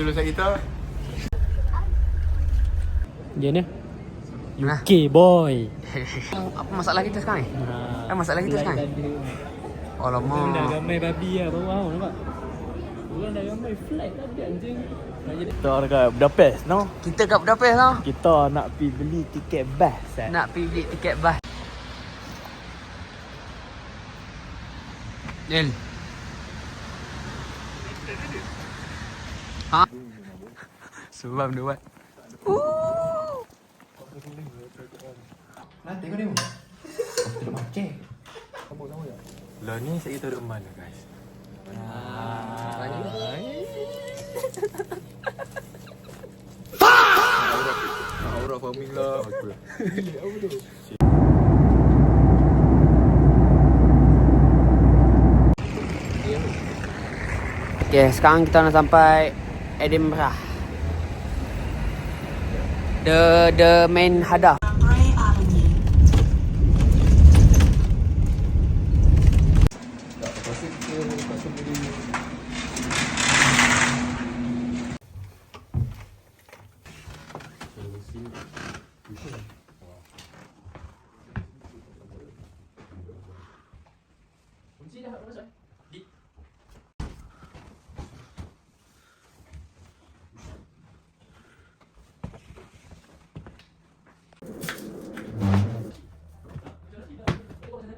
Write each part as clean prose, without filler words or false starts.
dulu set kita. Dia ni UK boy. Apa masalah kita sekarang ni? Masalah kita sekarang? Alamak. Orang dah ramai babi lah bawah nampak. Orang dah ramai flat tadi anjing. Kita dekat Budapest no. Kita kat Budapest tau. Kita nak pergi beli tiket bas. Nak pergi beli tiket bas. Nil. Ha? Sebab dia buat. Nah, tengok ni. Kita macam. Lah ni saya kita duduk mana guys? Aura farming lah. Okay, sekarang kita nak sampai Edinburgh. The main hadaf.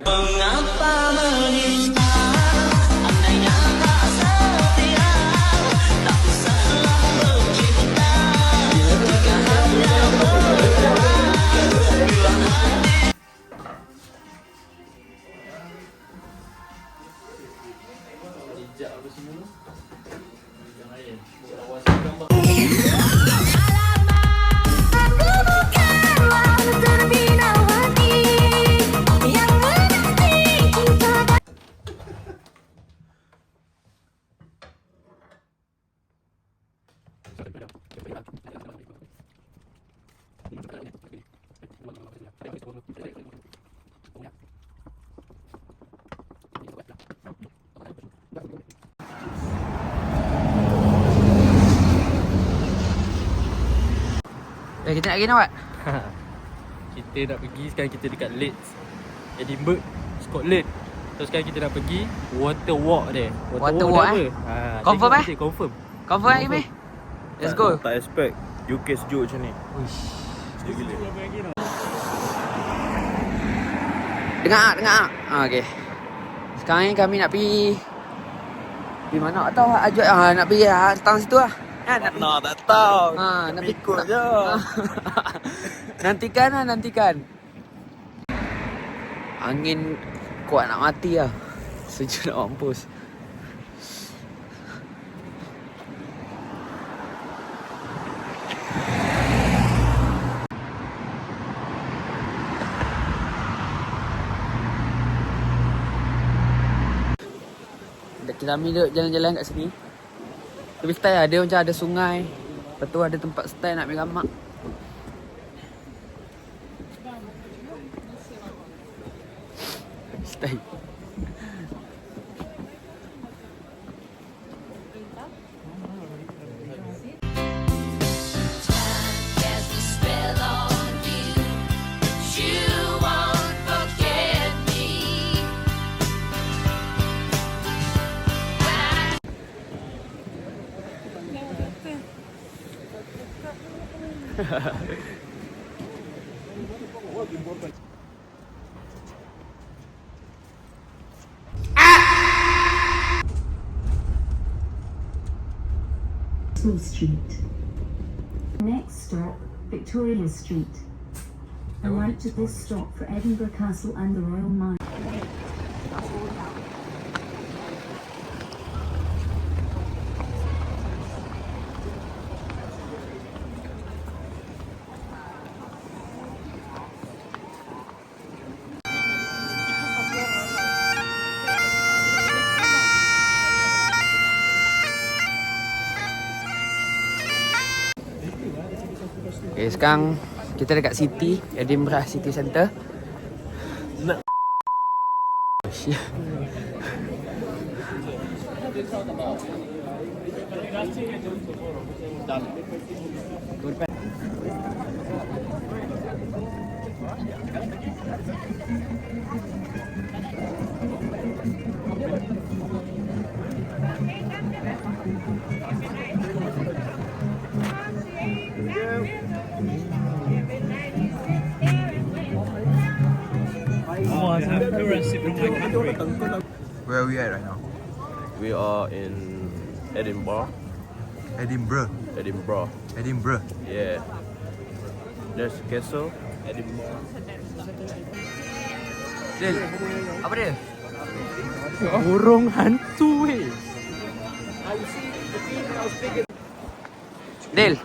Mengapa menista andainya tak setia, tak usahlah bercinta jika hanya berdoa bila hati. Jejak apa semua yang lain awas gambar. Kita nak pergi nak buat? Kita nak pergi sekarang, kita dekat Leeds, Edinburgh, Scotland. So sekarang kita nak pergi water walk dia. Water walk apa? Confirm Confirm. Confirm Imi? Let's go. Tak expect UK sejuk macam ni. Sejuk gila. Dengar. Okey. Sekarang ni kami nak pergi mana tak tahu ajak nak pergi datang situ lah. Tak tahu. Nak ikut je. Nantikan. Angin kuat nak mati lah. Sejuk nak mampus. Kita ambil duduk jalan-jalan kat sini. Tapi style lah, dia macam ada sungai. Lepas tu ada tempat style nak ambil gambar. Style. Street. Next stop, Victoria Street. Alight at this stop for Edinburgh Castle and the Royal Mile. Okay, sekarang kita dekat City, Edinburgh City Centre. Where are we at right now? We are in Edinburgh. Edinburgh. Edinburgh. Edinburgh. Yeah. There's a castle. Edinburgh. Del, apa dia? Burung hantu weh. Del,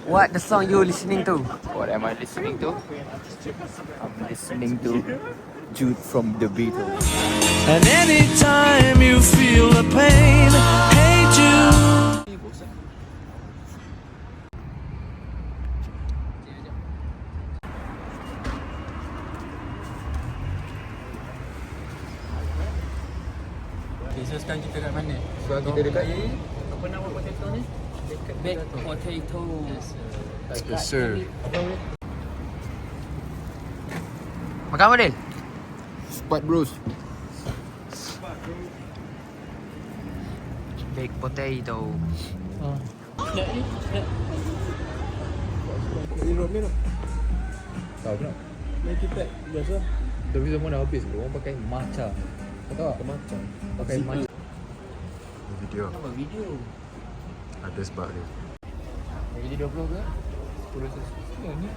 what the song you listening to? What am I listening to? I'm listening to Jude from the Beatles. And anytime you feel the pain, hey Jude. Okay, so sekarang kita kat mana? Sekarang kita dekat Apa nama potato ni? Baked potato. Yes sir. Makan apa Del? Spud bros. Baked potato. Tahu tak? Tapi semua dah habis. Orang pakai matcha. Kau tahu tak? Matcha. Pakai matcha. Video. Apa video? Ada sebab dia. Jadi 20 ke? 10 sesuatu ni.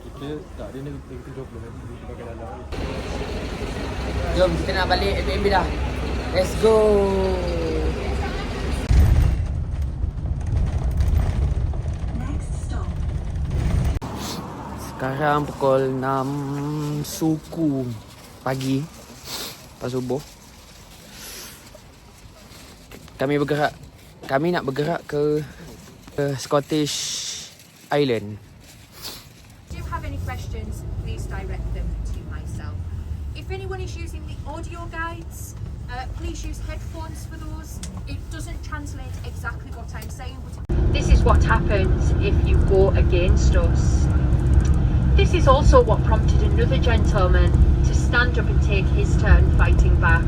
Kita tak ada ni kita 20 nanti kita pakai dalam. Jom kita nak balik Airbnb dah. Let's go. Next stop. Sekarang pukul 6 suku pagi. Lepas subuh. Kami nak bergerak ke Scottish Island. If you have any questions, please direct them to myself. If anyone is using the audio guides, please use headphones for those. It doesn't translate exactly what I'm saying, but this is what happens if you go against us. This is also what prompted another gentleman to stand up and take his turn fighting back.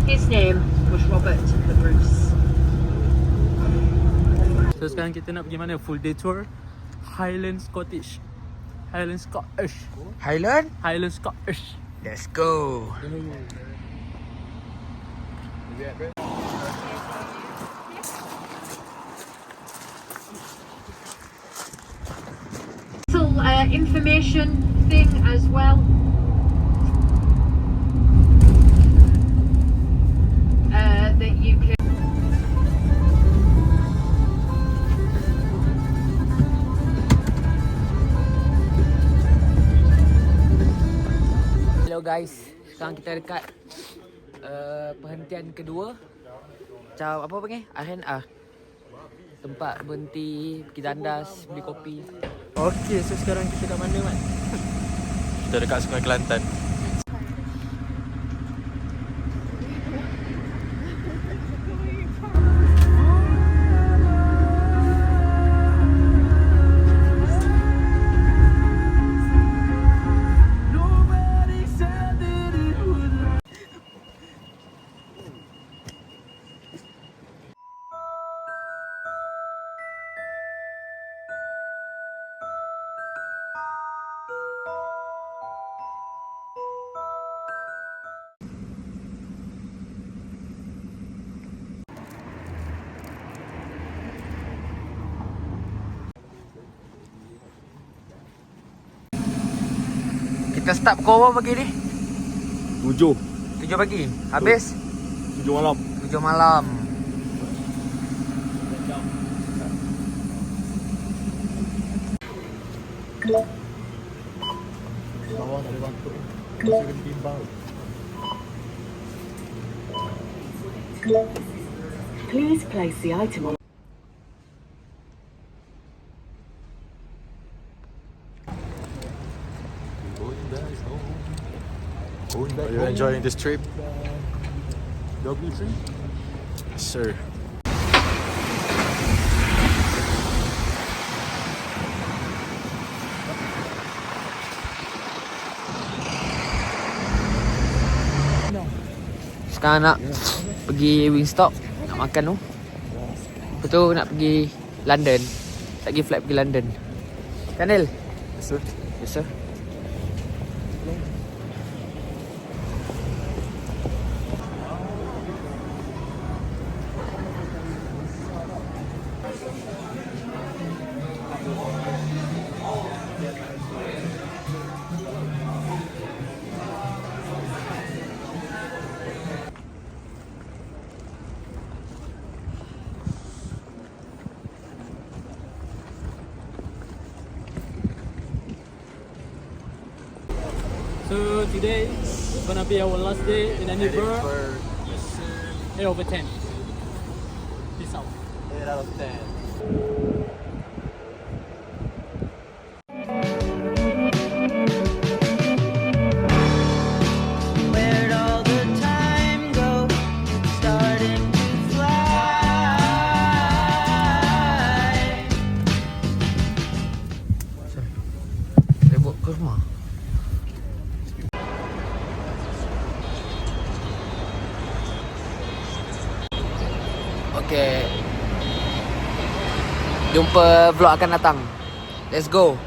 His name was Robert the Bruce. So sekarang kita nak pergi mana? Full day tour Highland Scottish. Highland Scottish. Highland? Highland Scottish. Let's go. Little information thing as well. That you can. Hello guys, sekarang kita dekat perhentian kedua. Macam apa panggil? R&R. Tempat berhenti, pergi tandas, beli kopi. Okay, so sekarang kita kat mana, Mat? Kita dekat Sungai Kelantan. Kita start pukul berapa pagi ni? 7 pagi. Habis? 7 malam. 7 malam. Bawah tak ada bantuk. Masih kena timbang. Please place the item on. Are you enjoying this trip? Double tree? Sir. Sekarang nak pergi Wingstop, nak makan tu. Lepas tu nak pergi London. Lagi flight pergi London. Kanil? Yes, sir. Yes sir. So today gonna be our last day in Edinburgh. 8/10. Peace out. 8 out of 10. Where'd all the time go? It's starting to fly. Saya bawa ke rumah. Okay. Jumpa vlog akan datang. Let's go.